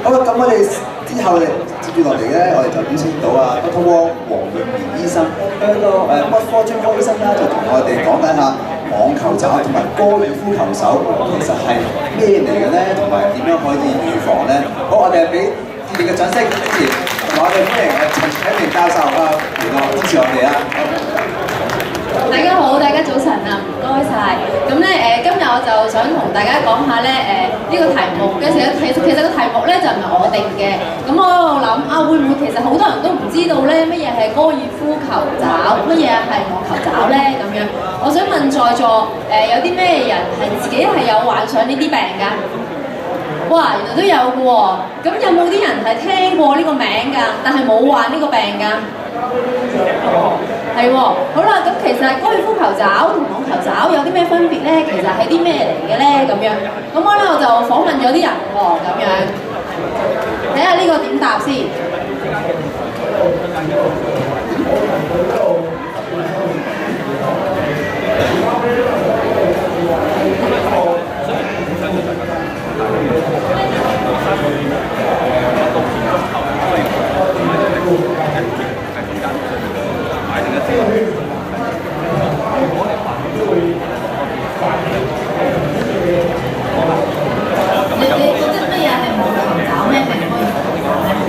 好啦，咁我哋之後接住落嚟咧，我哋就邀請到啊北通汪黃詠儀醫生，佢一個骨科專科醫生啦，就同我哋講解下網球肘同埋高爾夫球手其實係咩嚟嘅咧，同埋點樣可以預防咧。好，我哋俾熱烈嘅掌聲，之前同我哋歡迎陳啟明教授啊，嚟到支持我哋啊！大家好，大家早晨啊，唔該晒。咁咧今日我就想同大家講下咧呢個題目嘅時候，其實個題目咧就唔係我定嘅。咁我諗啊，會唔會其實好多人都唔知道咧乜嘢係高爾夫球肘，乜嘢係網球肘咧咁樣？我想問在座有啲咩人係自己係有患上呢啲病㗎？哇，原來都有嘅喎。咁有冇啲人係聽過呢個名㗎，但係冇患呢個病㗎？係喎，好啦，咁其實高爾夫球肘同網球肘有啲咩分別咧？其實係啲咩嚟嘅咧？咁樣，咁我就訪問咗啲人喎，咁樣，睇下呢個點答先。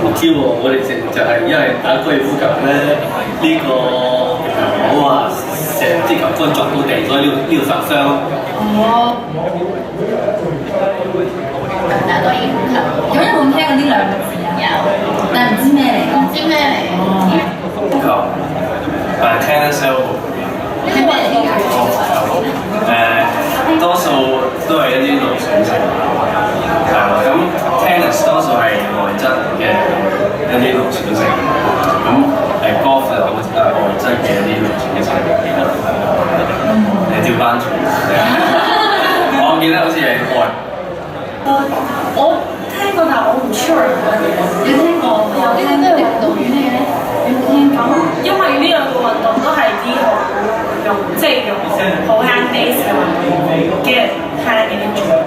唔知喎，我哋就係因為打高爾夫球咧，呢個唔好話成支球杆撞到地，所以呢度受傷。哦。打高爾夫球，咁有冇聽過呢兩個字啊？有，但係唔知咩嚟。唔知咩嚟？球，tennis elbow。係咩嚟㗎？多數都係一啲勞損性，係啦。咁 tennis 多數係外側嘅一啲勞損性，咁golf 就好似外側嘅一啲勞損性。你調翻轉，我記得好似係外。我聽過，但係我唔 sure。你聽過？有啲咩運動員嚟嘅咧？有冇聽過？因為呢兩個運動都係啲用好 hand base 嘅運動嘅 hand injury。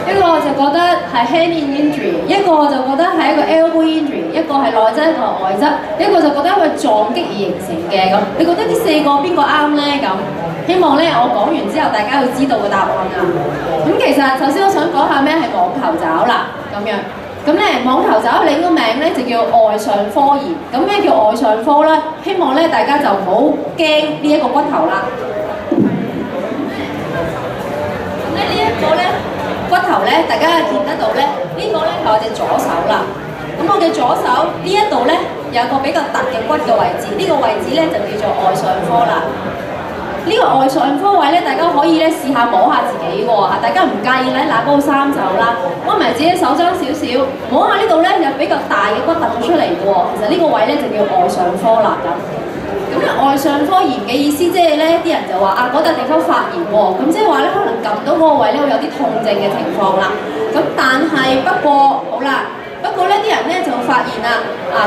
一個我就覺得係 hand injury， 一個我就覺得係一個 elbow injury， 一個係內側一個係外側，一個就覺得因為撞擊而形成嘅咁。你覺得呢四個邊個啱咧？咁希望咧我講完之後大家會知道個答案啊。咁其實首先我想講下咩係網球肘啦，咁樣。咁咧網球肘另一個名咧就叫外上科炎。咁咩叫外上科咧？希望咧大家就唔好驚呢一個骨頭啦。咁咧呢一個咧骨頭咧，大家見得到咧，呢個咧係我隻左手啦。咁我嘅左手呢一度咧有個比較突嘅骨嘅位置，呢個位置咧就叫做外上科啦。呢個外上科位咧，大家可以咧試下摸下自己喎嚇，大家唔介意咧拿高衫袖啦，屈埋自己手踭少少，摸下呢度咧有比較大嘅骨突出嚟嘅喎，其實呢個位咧就叫外上科啦咁。咁咧外上科炎嘅意思即係咧啲人就話啊嗰笪地方發炎喎，咁即係話咧可能撳到嗰個位咧會有啲痛症嘅情況啦。咁但係不過好啦。不過咧，啲人咧就發現啦，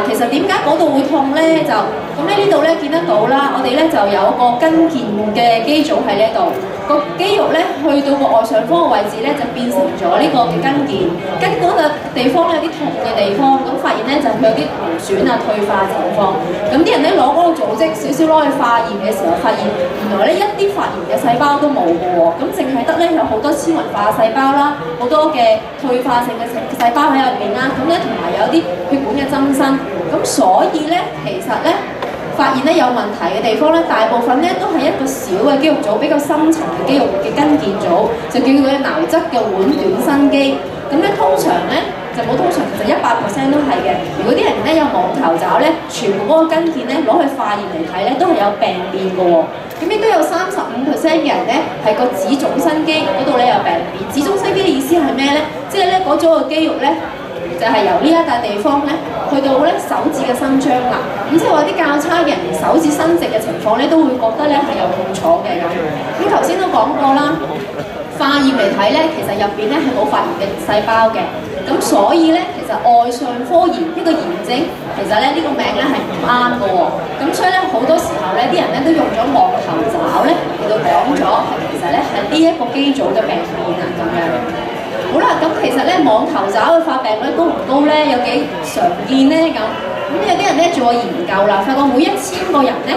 其實點解嗰度會痛咧？就咁咧呢度咧見得到啦，我哋咧就有一個跟腱嘅肌組喺呢度，個肌肉咧去到個外上科嘅位置咧就變成咗呢個嘅跟腱，跟嗰個地方咧有啲痛嘅地方，咁發現咧就佢有啲勞損啊、退化情況，咁啲人咧攞嗰個組織少少攞去化驗嘅時候，發現原來咧一啲發炎嘅細胞都冇嘅喎，咁淨係得咧有好多纖維化細胞啦，好多嘅退化性嘅細胞喺入邊啦。咁咧同埋有啲血管嘅增生，咁所以咧其實咧發現咧有問題嘅地方咧，大部分咧都係一個小嘅肌肉組，比較深層嘅肌肉嘅跟腱組，就叫佢橈側嘅腕短伸肌。咁咧通常咧就冇通常，其實100%都係嘅。如果啲人咧有網球肘咧，全部嗰個跟腱咧攞去化驗嚟睇咧，都係有病變嘅喎。咁亦都有35%嘅人咧係個趾總伸肌嗰度咧有病變。趾總伸肌嘅意思係咩咧？即係咧嗰組嘅肌肉咧。就係由呢一笪地方咧，去到咧手指嘅伸張啦。咁即係話啲較差嘅人，連手指伸直嘅情況咧，都會覺得咧係有痛楚嘅咁。咁頭先都講過啦，化驗嚟睇咧，其實入邊咧係冇發炎嘅細胞嘅。咁所以咧，其實外上科炎呢個炎症，其實咧呢個名咧係唔啱嘅喎。咁所以咧好多時候咧，啲人咧都用咗網球肘咧嚟到講咗，其實咧係呢一個肌組嘅病變啊咁樣。好啦，咁其實咧網球肘嘅發病率高唔高咧，有幾常見咧咁。咁有啲人咧做過研究啦，發覺每1000個人咧，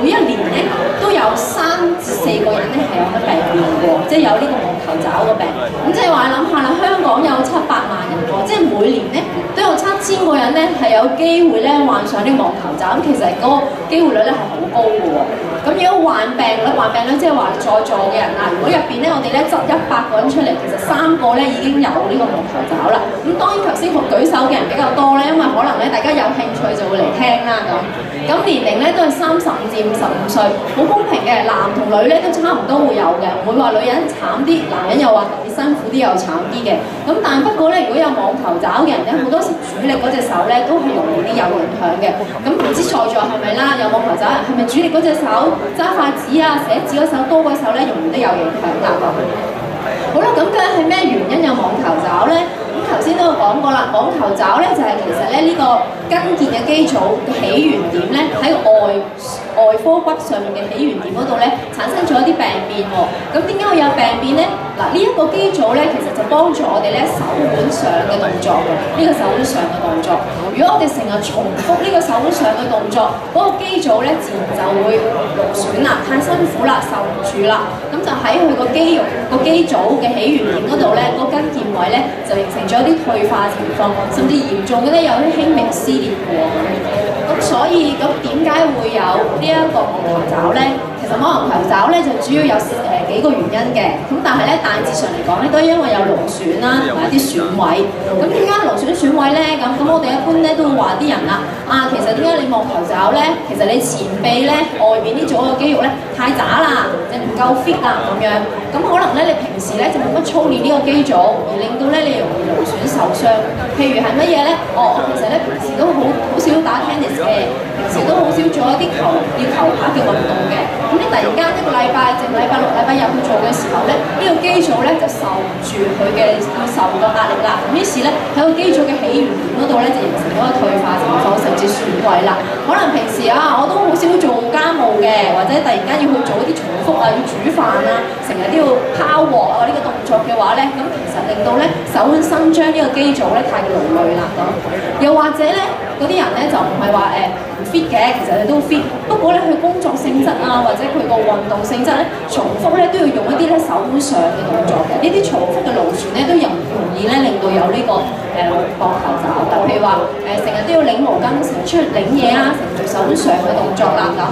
每一年咧都有3至4個人咧係有得病變嘅喎，即係有呢個網球肘嘅病。咁即係話你諗下啦，香港有700萬人喎，即係每年咧都有7000個人咧係有機會咧患上呢個網球肘。咁其實嗰個機會率咧係好高嘅喎。咁如果患病率即係話在座嘅人啊，如果入邊咧我哋咧執100個人出嚟，其實3個咧已經有呢個網球肘啦。咁當然頭先舉手嘅人比較多咧，因為可能咧大家有興趣就會嚟聽啦咁。咁年齡咧都係35至55歲，好公平嘅，男同女咧都差唔多會有嘅，唔會話女人慘啲，男人又話特別辛苦啲又慘啲嘅。咁但不過咧，如果有網球肘嘅人咧，好多時主力嗰隻手咧都係容易啲有影響嘅。咁唔知在座係咪啦？有網球肘人係咪主力嗰隻手揸筷子啊、寫字嗰手多嗰手咧，容易都有影響㗎咁。好啦，咁究竟係咩原因有網球肘咧？咁頭先都有講過啦，網球肘咧就係其實咧呢個跟腱嘅肌組嘅起源點咧喺外科骨上面嘅起源點嗰度咧產生咗一啲病變喎。咁點解會有病變咧？嗱，呢一個肌組咧其實就幫助我哋咧手腕上嘅動作嘅，呢個手腕上嘅動作。如果我哋成日重複呢個手腕上嘅動作，嗰個肌組咧自然就會勞損啦，太辛苦啦，受唔住啦。咁就喺佢個肌肉個肌組嘅起源點嗰度咧，個跟腱位咧就形成咗啲退化情況，甚至嚴重嘅咧有啲輕微撕裂嘅喎。咁所以咁點解會有呢一個網球肘咧？其實網球肘咧就主要有幾個原因嘅，咁但係咧大致上嚟講咧都係因為有勞損啦同埋一啲損毀。咁點解勞損損毀咧？咁我哋一般咧都會話啲人啦，其實點解你網球肘咧？其實你前臂咧外邊呢組嘅肌肉咧太渣啦，你唔夠 fit 啦咁樣。咁可能咧你平時咧就冇乜操練呢個肌組，而令到咧你容易勞損受傷。譬如係乜嘢咧？我其實咧平時都好少打 tennis 嘅，平時都好少做一啲球拍嘅運動嘅。咁你突然間一個禮拜，淨禮拜6、禮拜日去做嘅時候咧，呢個肌組咧就受唔住佢受個壓力啦。咁於是咧喺個肌組嘅起源點嗰度咧就形成咗個退化情況，甚至損毀啦。可能平時我都好少做家務嘅，或者突然間要去做一啲重複要煮飯啊，成日都要拋鑊呢個動作嘅話咧，咁其實令到咧手腕伸張呢個肌組咧太勞累啦咁。又或者咧嗰啲人咧就唔係話唔 fit 嘅，其實你都 fit， 不過咧佢工作性質或者佢個運動性質咧，重複咧都要用一啲咧手腕上嘅動作嘅，呢啲重複嘅勞損咧都容易咧令到有呢個網球肘。譬如話成日都要擰毛巾，成日出去擰嘢成日做手腕上嘅動作啦咁。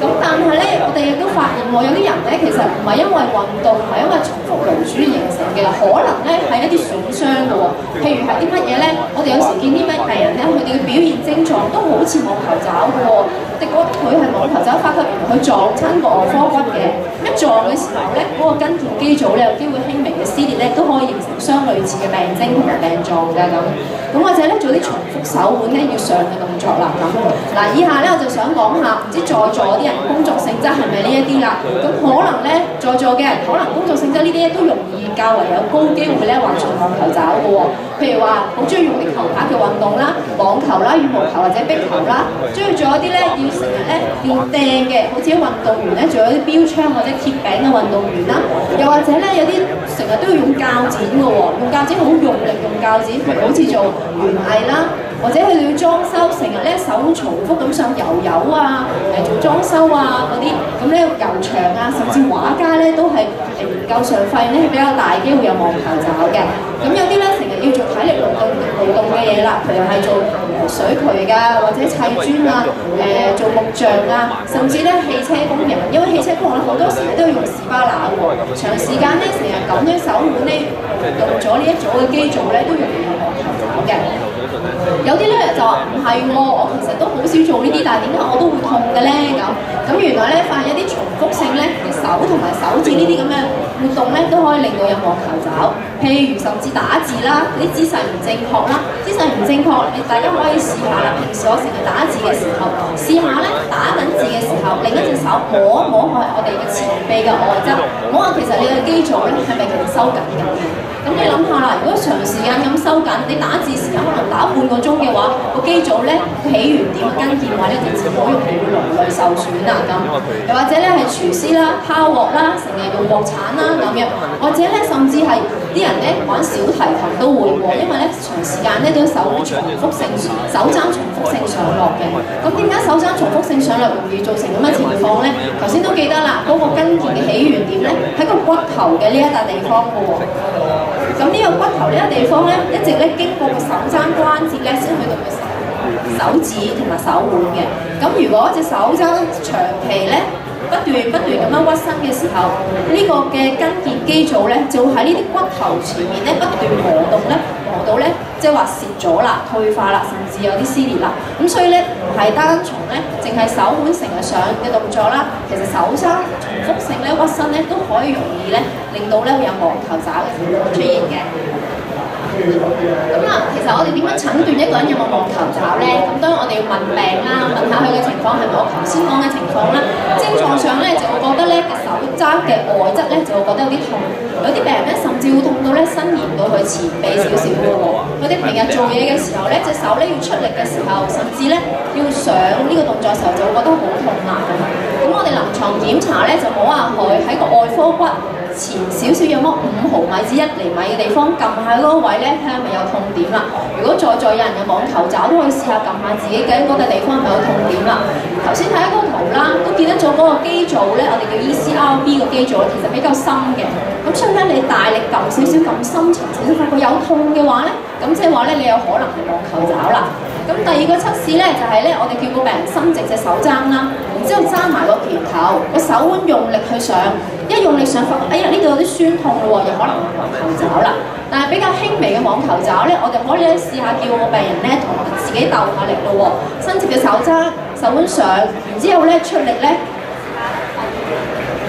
咁但係咧，我哋亦都發現有啲人咧其實唔係因為運動，唔係因為重複勞損形成嘅，可能咧係一啲損傷嘅喎。譬如係啲乜嘢咧？我哋有時見啲咩病人咧，佢哋嘅表現症狀都好似網球肘嘅喎。我哋覺得佢係網球肘，發覺原來佢撞親個外科骨嘅，一撞嘅時候咧，嗰個跟腱肌組咧有機會輕微嘅撕裂咧，都可以形成相類似嘅病徵同埋病狀㗎咁。咁或者咧做啲重複手腕咧要上嘅動作啦咁。嗱，以下咧我就想講下，唔知在座啲人工作性質係咪呢一啲啦？咁可能咧在座嘅人可能工作性質呢啲咧都容易較為有高機會咧患上網球肘嘅喎。譬如話好中意用啲球拍嘅運動啦、網球啦、羽毛球或者壁球啦，中意做一啲咧要成日咧練掟嘅，好似啲運動員咧做一啲標槍或者鐵餅嘅運動員啦，又或者咧有啲成日都要用鉸剪嘅喎，用鉸剪好用力用鉸剪，譬如好似做園藝啦，或者佢哋要裝修，成日咧手重複咁上油做裝修嗰啲，咁咧油牆甚至畫家咧都係研究上發現咧係比較大機會有網球肘嘅。咁有啲咧成日要做體力勞動嘅嘢啦，譬如係做水渠或者砌磚做木匠甚至咧汽車工人，因為汽車工人好多時都要用士巴拿喎，長時間咧成日咁樣手腕咧用咗呢一組嘅肌組咧都容易有網球肘嘅。有啲咧就話唔係喎，我其實都好少做呢啲，但係點解我都會痛嘅咧咁原來咧發現一啲重複性咧嘅手同埋手指呢啲咁嘅活動咧都可以令到有網球肘。譬如甚至打字啦，啲姿勢唔正確啦，姿勢唔正確，大家可以試下啦。平時我成日打字嘅時候，試下咧打緊字嘅時候，另一隻手摸一摸我哋嘅前臂嘅外側，摸下其實你嘅肌組咧係咪其實收緊緊嘅？咁你諗下啦，如果長時間咁收緊，你打字時間可能打半個鐘嘅話，個肌組咧起源點嘅跟腱位咧就自然好容易會勞累受損咁。又或者咧係廚師啦、拋鑊啦，成日用鑊鏟啦咁樣，或者咧甚至係啲人咧玩小提琴都會喎，因為咧長時間咧都手肌重複性手踭重複性上落嘅。咁點解手踭重複性上落容易造成咁嘅情況咧？頭先都記得啦，嗰個跟腱嘅起源點咧喺個骨頭嘅呢一笪地方嘅喎。咁呢個骨頭呢個地方咧，一直咧經過個手踭關節咧，先去到個手指同埋手腕嘅。咁如果隻手踭長期咧不斷咁樣屈伸嘅時候，呢個嘅跟腱肌組咧就會喺呢啲骨頭前面咧不斷磨動咧，磨到咧即係話蝕咗啦、退化啦，甚至有啲撕裂啦。咁所以咧唔係單從咧淨係手腕成日上嘅動作啦，其實手踭重複性咧屈伸咧都可以容易咧令到咧會有網球肘嘅情況出現嘅。咁啊，其實我哋點樣診斷一個人有冇網球肘咧？咁當然我哋要問病啦，問下佢嘅情況係咪我頭先講嘅情況啦。症狀上咧就會覺得咧個手踭嘅外側咧就會覺得有啲痛，有啲病人咧甚至會痛到咧伸延到去前臂少少嘅喎。佢哋平日做嘢嘅時候咧，隻手咧要出力嘅時候，甚至咧要上呢個動作嘅時候就會覺得好痛啦。咁我哋臨床檢查咧就摸下佢喺個外科骨前少少有冇5毫米至1厘米嘅地方，撳下嗰個位咧，睇下係咪有痛點啦。如果在有人有網球肘，都可以試下撳下自己嘅嗰笪地方係咪有痛點啦。頭先睇嗰個圖啦，都見得咗嗰個肌組咧，我哋叫 ECRB 個肌組其實比較深嘅。咁所以咧，你大力撳少少咁深層少少，發覺有痛嘅話咧，咁即係話咧，你有可能係網球肘啦。咁第二個測試咧就係咧，我哋叫個病人伸直隻手踭啦，然之後揸埋個拳頭，個手腕用力去上，一用力上發覺，哎呀呢度有啲酸痛咯喎，有可能係網球肘啦。但係比較輕微嘅網球肘咧，我哋可以咧試下叫個病人咧同自己鬥下力咯喎，伸直嘅手踭，手腕上，然之後咧出力咧，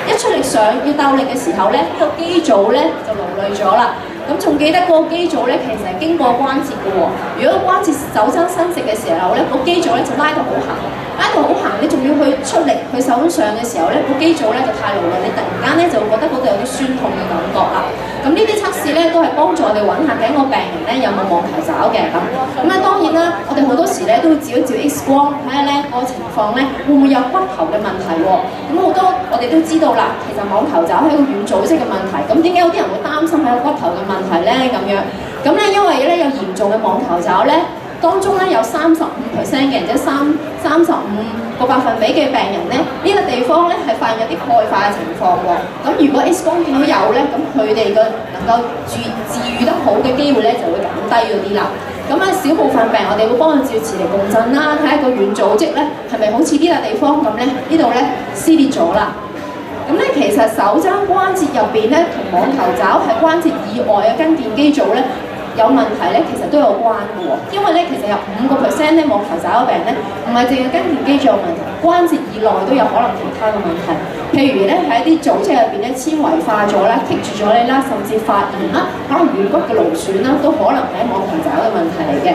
一出力上要鬥力嘅時候咧，呢個肌組咧就勞累咗啦。咁仲記得嗰個肌組咧，其實係經過關節嘅喎。如果關節手踭伸直嘅時候咧，個肌組咧就拉到好行，拉到好行，你仲要去出力去手腕上嘅時候咧，個肌組咧就太勞累，你突然間咧就會覺得嗰度有啲酸痛嘅感覺啦。咁呢啲測試咧都係幫助我哋揾下緊個病人咧有冇網球肘嘅咁。咁啊當然啦，我哋好多時咧都會照一照 X 光，睇下咧個情況咧會唔會有骨頭嘅問題喎。咁好多我哋都知道啦，其實網球肘係一個軟組織嘅問題。咁點解有啲人會擔心係個骨頭嘅問題咧？咁樣咁咧，因為咧有嚴重嘅網球肘咧，當中咧有35%嘅人，即係35%嘅病人咧，呢個地方咧係發現有啲鈣化嘅情況喎。咁如果 X 光見到有咧，咁佢哋嘅能夠治癒得好嘅機會咧就會減低嗰啲啦。咁啊，小部分病我哋會幫佢照磁力共振啦，睇下個軟組織咧係咪好似呢個地方咁咧，呢度咧撕裂咗啦。咁咧，其實手踭關節入邊咧，同網球肘係關節以外嘅跟腱肌組咧有問題咧，其實都有關嘅喎。因為咧，其實有5%咧網球肘嘅病人咧，唔係淨係跟腱肌組有問題，關節以內都有可能其他嘅問題。譬如咧喺一啲組織入邊咧纖維化咗啦，棘住咗你啦，甚至發炎啦，可能軟骨嘅勞損啦，都可能係網球肘嘅問題嚟嘅。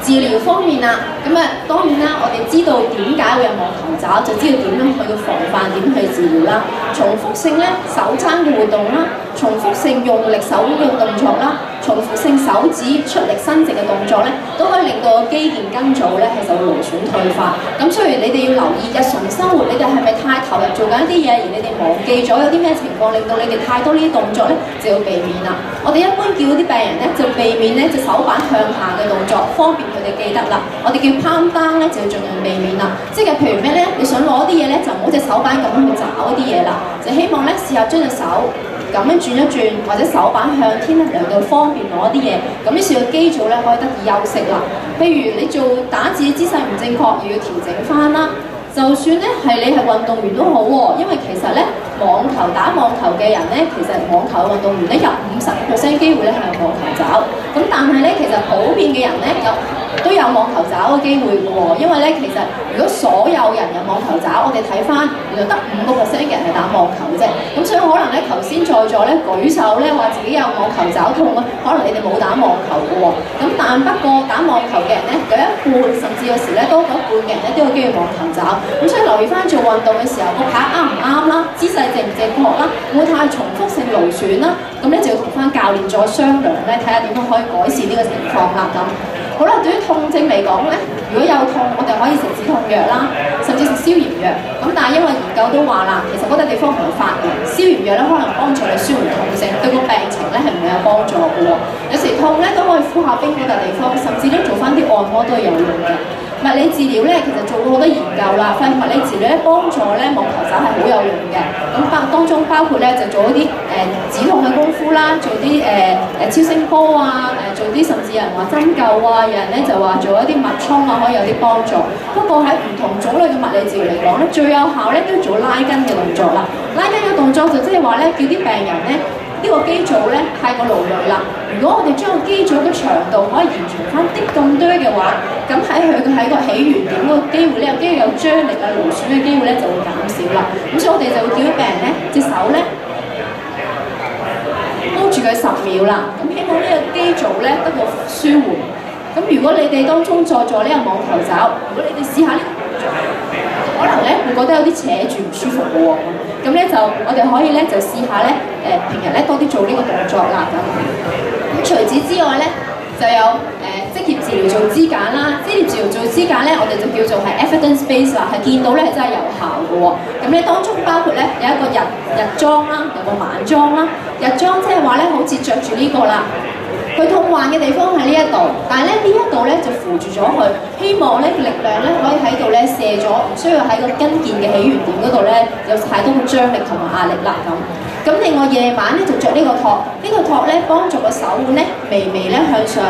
治療方面啦，咁啊當然啦，我哋知道點解會有網球肘，就知道點樣去到防範，點去治療啦。重複性咧手踭嘅活動啦，重複性用力手腕嘅動作啦，重複性手指出力伸直嘅動作咧，都可以令到個肌腱筋組咧係受到勞損退化。咁所以你哋要留意日常生活，你哋係咪太投入做緊一啲嘢，而你哋忘記咗有啲咩情況令到你哋太多呢啲動作咧，就要避免啦。我哋一般叫啲病人咧就避免咧隻手板向下嘅動作，方便佢哋記得啦。我哋叫 palm down 咧就要盡量避免啦。即係譬如咩咧，你想攞啲嘢咧就唔好隻手板咁樣去找啲嘢啦，就希望咧試下將隻手咁樣轉一轉，或者手板向天一量度方便攞啲嘢，咁於是個肌組咧可以得以休息啦。譬如你做打字嘅姿勢唔正確，又要調整翻啦。就算咧係你係運動員都好喎，因為其實咧打網球嘅人咧，其實網球嘅運動員咧有50%機會咧係有網球肘，咁但係咧其實普遍嘅人咧都有網球肘嘅機會嘅喎，因為咧其實如果所有人有網球肘，我哋睇翻原來得5%嘅人係打網球啫，咁所以可能咧頭先在座咧舉手咧話自己有網球肘痛啊，可能你哋冇打網球嘅喎，咁但不過打網球嘅人咧有一半甚至有時咧多過一半嘅人咧都有機會網球肘。咁所以留意翻做運動嘅時候，個拍啱唔啱啦，姿勢正唔正確啦，唔會太重複性勞損啦。咁咧就要同翻教練再商量咧，睇下點樣可以改善呢個情況啦。咁好啦，對於痛症嚟講咧，如如果有痛，我哋可以食止痛藥啦，甚至食消炎藥。咁但係因為研究都話啦，其實嗰笪地方唔係發炎，消炎藥咧可能幫助你舒緩痛症，對個病情咧係唔會有幫助嘅喎。有時痛咧都可以敷下冰嗰笪地方，甚至咧做翻啲按摩都係有用嘅。物理治療咧，其實做過好多研究啦，發現物理治療咧幫助咧網球肘係好有用嘅。咁當中包括咧就做一啲止痛嘅功夫啦，做啲超聲波啊，做啲甚至有人話針灸啊，有人咧就話做一啲脈衝啊，可以有啲幫助。不過喺唔同種類嘅物理治療嚟講咧，最有效咧都要做拉筋嘅動作啦。拉筋嘅動作就即係話咧，叫啲病人咧。呢個肌組咧太過勞累啦，如果我哋將個肌組嘅長度可以延長翻啲咁多嘅話，咁喺個起源點嗰個機會咧，有機會有張力啊、勞損嘅機會咧就會減少啦。咁所以我哋就會叫啲病人咧隻手咧摸住佢10秒啦，咁希望呢個肌組咧得到舒緩。咁如果你哋當中在座呢個網球肘，如果你哋試下呢個動作，可能咧會覺得有啲扯住唔舒服嘅喎。咁咧就我哋可以咧就試下咧平日咧多啲做呢個動作啦咁。除此之外咧就有職業治療做肢解啦，職業治療做肢解咧我哋就叫做係 evidence base 啦，係見到咧係真係有效嘅喎。咁咧當中包括咧有一個日裝啦，有個晚裝啦。日裝即係話咧好似着住呢個啦。佢痛患嘅地方喺呢一度，但係咧呢一度咧就扶住咗佢，希望咧力量咧可以喺度咧射咗，唔需要喺個筋腱嘅起源點嗰度咧有太多嘅張力同埋壓力啦咁。咁另外夜晚咧就着呢個托，呢個托咧幫助個手腕咧微微咧向上，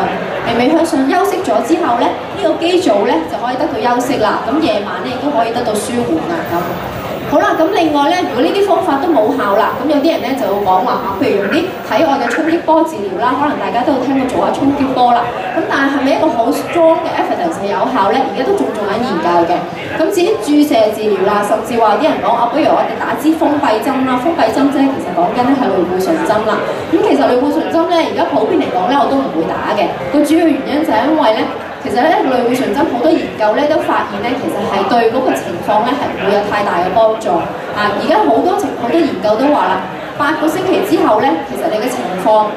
微微向上休息咗之後咧，呢個肌組咧就可以得到休息啦。咁夜晚咧亦都可以得到舒緩啦咁。好啦，咁另外咧，如果呢啲方法都冇效啦，咁有啲人咧就會講話譬如用啲體外嘅衝擊波治療啦，可能大家都有聽過做下衝擊波啦。咁但係係咪一個好 strong 嘅 evidence 係有效咧？而家都仲做緊研究嘅。咁至於注射治療啦，甚至話啲人講不如我哋打支封閉針啦，封閉針啫，其實講緊咧係類固醇針啦。咁其實類固醇針咧，而家普遍嚟講咧，我都唔會打嘅。個主要原因就係因為咧。其實咧，類固醇針好多研究咧都發現咧，其實係對嗰個情況咧係唔會有太大嘅幫助。而家好多研究都話啦，8個星期之後咧，其實你嘅情況，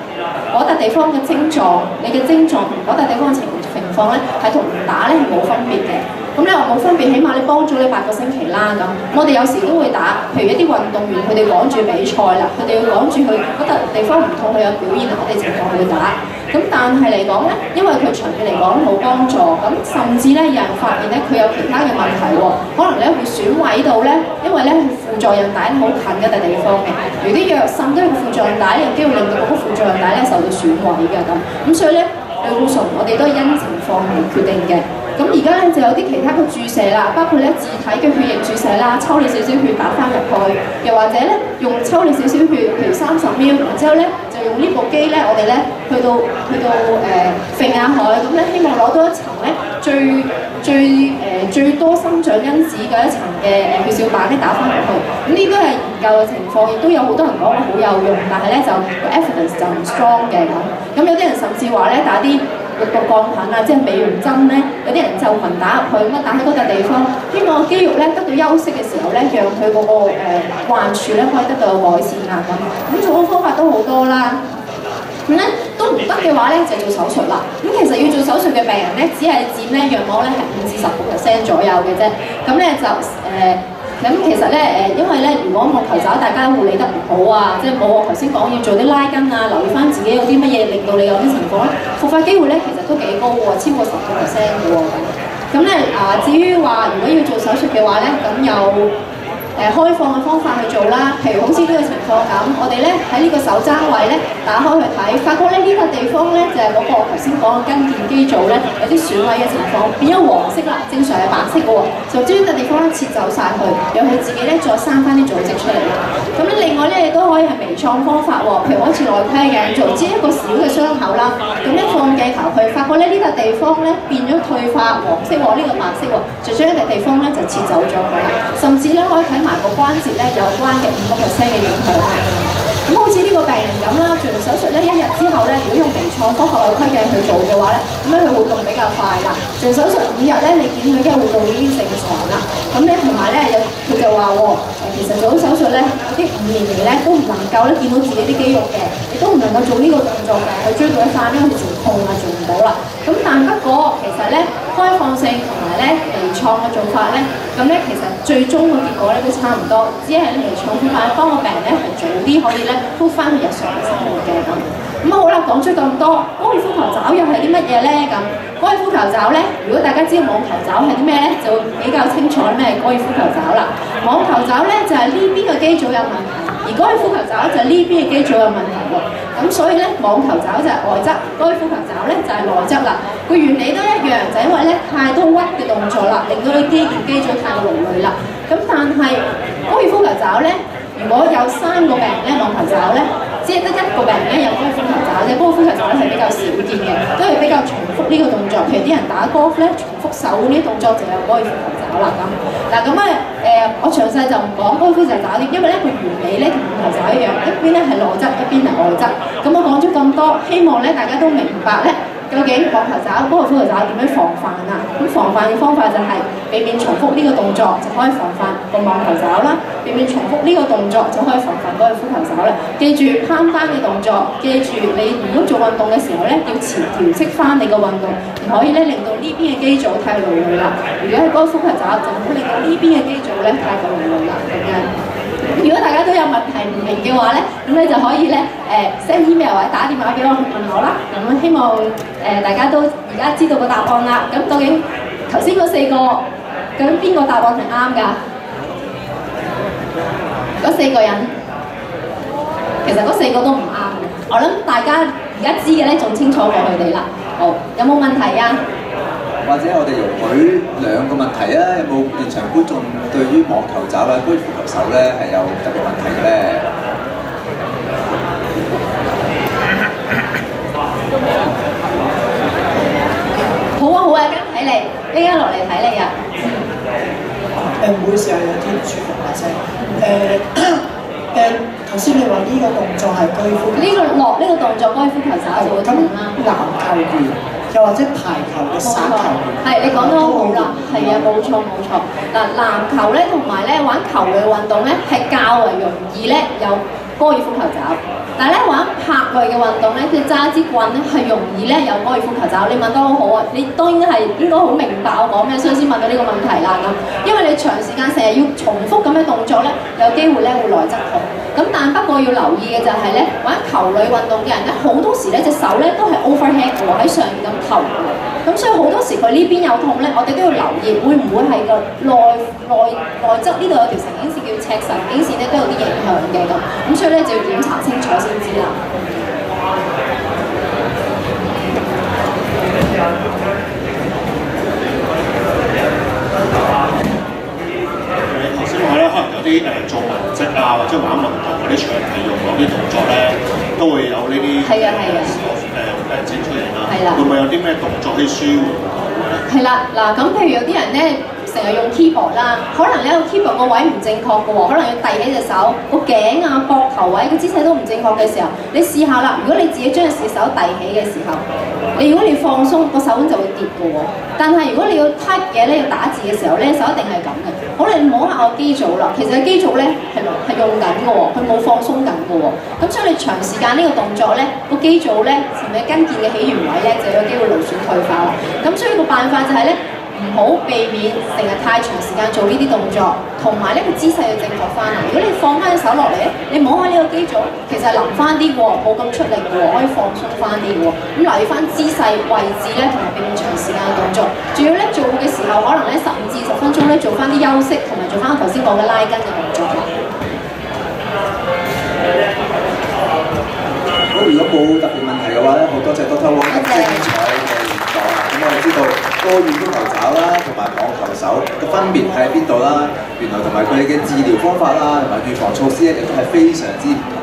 嗰笪地方嘅症狀，你嘅症狀同嗰笪地方嘅情況咧，係同唔打咧係冇分別嘅。咁咧話冇分別，起碼你幫咗你8個星期啦咁。我哋有時都會打，譬如一啲運動員佢哋趕住比賽啦，佢哋要趕住去嗰笪地方唔痛，佢有表現，我哋情況會打。咁但係嚟講咧，因為佢長期嚟講冇幫助，咁甚至咧有人發現咧佢有其他嘅問題喎，可能咧會損毀到咧，因為咧輔助韌帶好近嗰笪地方嘅，如啲藥滲都係個輔助韌帶，有機會令到嗰個輔助韌帶咧受到損毀嘅咁。咁所以咧，類固醇我哋都係因情況嚟決定嘅。咁而家咧就有啲其他嘅注射啦，包括咧自體嘅血液注射啦，抽你少少血打翻入去，又或者咧用抽你少少血，譬如30秒，然之後咧就用呢部機咧，我哋咧去到揈下佢，咁咧希望攞到一層咧最多生長因子嘅一層嘅血小板咧打翻入去。咁呢都係研究嘅情況，亦都有好多人講話好有用，但係咧就 evidence 就唔 strong 嘅咁。咁有啲人甚至話咧打啲肉毒桿菌啊，即係美容針咧，有啲人就紋打入去，咁啊打喺嗰笪地方，希望個肌肉咧得到休息嘅時候咧，讓佢嗰個患處咧可以得到改善啊咁。咁做嘅方法都好多啦。咁咧都唔得嘅話咧，就做手術啦。咁其實要做手術嘅病人咧，只係佔咧約莫咧係5至10% 左右嘅啫。咁咧就咁其實咧因為咧，如果網球肘大家護理得唔好啊，即係冇我頭先講要做啲拉筋啊，留意翻自己有啲乜嘢令到你有啲情況咧，復發機會咧其實都幾高喎，超過10%嘅喎。咁咧至於話如果要做手術嘅話咧，咁有開放嘅方法去做啦，譬如好似呢個情況咁，我哋咧喺呢個手踭位咧打開去睇，發覺咧呢個地方咧就係嗰個頭先講嘅筋腱肌組咧有啲損毀嘅情況，變咗黃色啦，正常係白色嘅喎，就將呢個地方咧切走晒去，讓佢自己咧再生翻啲組織出嚟啦。咁咧另外咧亦都可以係微創方法喎，譬如好似內窺鏡做，只係一個小嘅傷口啦，咁咧放鏡頭去，發覺咧呢笪地方咧變咗退化黃色喎，呢個白色喎，就將呢個地方咧就切走咗佢啦，甚至咧可以睇埋個關節咧有關嘅5%嘅影響。咁好似呢個病人咁啦，做完手術咧1日之後咧，如果用微創科學內窺鏡去做嘅話咧，咁咧佢活動比較快啦。做手術5日咧，你見佢嘅活動已經正常啦。咁咧同埋咧佢就話其實做咗手術咧，有啲5年嚟咧都唔能夠咧見到自己啲肌肉嘅，亦都唔能夠做呢個動作嘅，去追到一塊咧好似痛啊做唔到啦。咁但不過其實咧，科開放性同埋咧微創嘅做法咧，咁咧其實最終個結果咧都差唔多，只係微創方法幫個病人咧係早啲可以咧復翻去日常嘅生活嘅咁。咁好啦，講咗咁多，高爾夫球爪又係啲乜嘢咧？咁高爾夫球爪咧，如果大家知道網球爪係啲咩咧，就會比較清楚咩係高爾夫球爪啦。網球爪咧就係呢邊嘅機組有問題，而高爾夫球爪就係呢邊嘅機組有問題喎。咁所以咧，網球爪就係外側，高爾夫球爪咧就係內側啦。個原理都一樣，就係因為咧太多屈嘅動作啦，令到你肌腱機組太過勞累啦。咁但係高爾夫球爪咧，如果有3個病人咧網球爪咧，只係得1個病人咧有高爾夫球爪啫。高爾夫球爪咧係比較少見嘅，都係比較重複呢個動作。譬如啲人打 golf 咧，重複手呢啲動作就有高爾夫球爪啦咁。嗱咁啊我詳細就唔講高爾夫球爪啲，因為咧個原理咧同網球爪一樣，一邊咧係內側，一邊係外側。咁我講咗咁多，希望咧大家都明白咧。究竟網球爪、高爾夫球爪點樣防範啊？咁防範嘅方法就係避免重複呢個動作，就可以防範個網球爪啦；避免重複呢個動作，就可以防範高爾夫球爪啦。記住攀單嘅動作，記住你如果做運動嘅時候咧，要調適翻你個運動，唔可以咧令到呢邊嘅機組太勞累啦。如果係高爾夫球爪，就唔好令到呢邊嘅機組咧太過勞累啦。咁樣。如果大家都有問題唔明嘅話咧，咁你就可以咧send email 或者打電話俾我去問我啦。咁希望大家都而家知道個答案啦。咁究竟頭先嗰4個，究竟邊個答案係啱㗎？嗰4個人，其實嗰4個都唔啱嘅。我諗大家而家知嘅咧，仲清楚過佢哋啦。好，有冇問題啊？或者我哋容許2個問題啊，有冇現場觀眾對於網球爪或者高爾夫球手咧係有特別問題嘅咧？好啊好啊，跟睇你，依家落嚟睇你啊。唔好意思啊，有啲唔舒服把聲。頭先你話呢個動作係高爾夫，呢個動作高爾夫球手就會咁啦。籃球員又或者排球嘅散球員，係你講得好啦，係啊，冇錯冇錯。嗱，籃球咧同埋咧玩球類運動咧係較為容易咧有高爾夫球爪，但係咧玩拍類嘅運動咧，佢揸支棍咧係容易咧有高爾夫球爪。你問得好好啊，你當然係應該好明白我講咩，所以先問到呢個問題啦咁。因為你長時間成日要重複咁嘅動作咧，有機會咧會內側痛。咁但不過要留意嘅就係咧，玩球類運動嘅人咧，好多時咧隻手咧都係 overhead 嘅喎，喺上面咁投嘅。咁所以好多時佢呢邊有痛咧，我哋都要留意，會唔會係個內側呢度有條神經線叫尺神經線咧，都有啲影響嘅咁。咁所以咧就要檢查清楚先知啦。頭先話咧，可能有啲做文職啊，或者玩運動嗰啲長期用嗰啲動作咧，都會有呢啲整出嚟啦。係啦。會唔會有啲咩動作可以舒緩到咧？係啦，嗱咁譬如有啲人咧成日用 keyboard 啦，可能咧個 keyboard 個位唔正確嘅喎，可能要遞起隻手，個頸啊、膊頭位個姿勢都唔正確嘅時候，你試下啦。如果你自己將隻手遞起嘅時候，如果你放鬆個手腕就會跌嘅喎。但係如果你要 type 嘢咧，要打字嘅時候咧，手一定係咁嘅。好，你摸下個肌組啦，其實個肌組咧係用緊嘅喎，佢冇放鬆緊嘅喎。咁所以你長時間呢個動作咧，個肌組咧前面跟腱嘅起源位咧就有機會勞損退化啦。咁所以個辦法就係咧，唔好避免成日太長時間做呢啲動作，同埋呢個姿勢要正確翻啊！如果你放翻隻手落嚟咧，你摸下呢個肌組，其實淋翻啲喎，冇咁出力喎，可以放鬆翻啲喎。咁留意翻姿勢、位置咧，同埋避免長時間嘅動作。仲要咧做嘅時候，可能咧15至20分鐘咧做翻啲休息，同埋做翻我頭先講嘅拉筋嘅動作啦。好，如果冇特別問題嘅話咧，好多謝Dr. Wong咁精彩嘅研究啦。咁我哋知道高爾夫球爪啦，同埋網球手嘅分別喺邊度啦？原來同埋佢哋嘅治療方法啦，同埋預防措施咧，亦都係非常之唔同。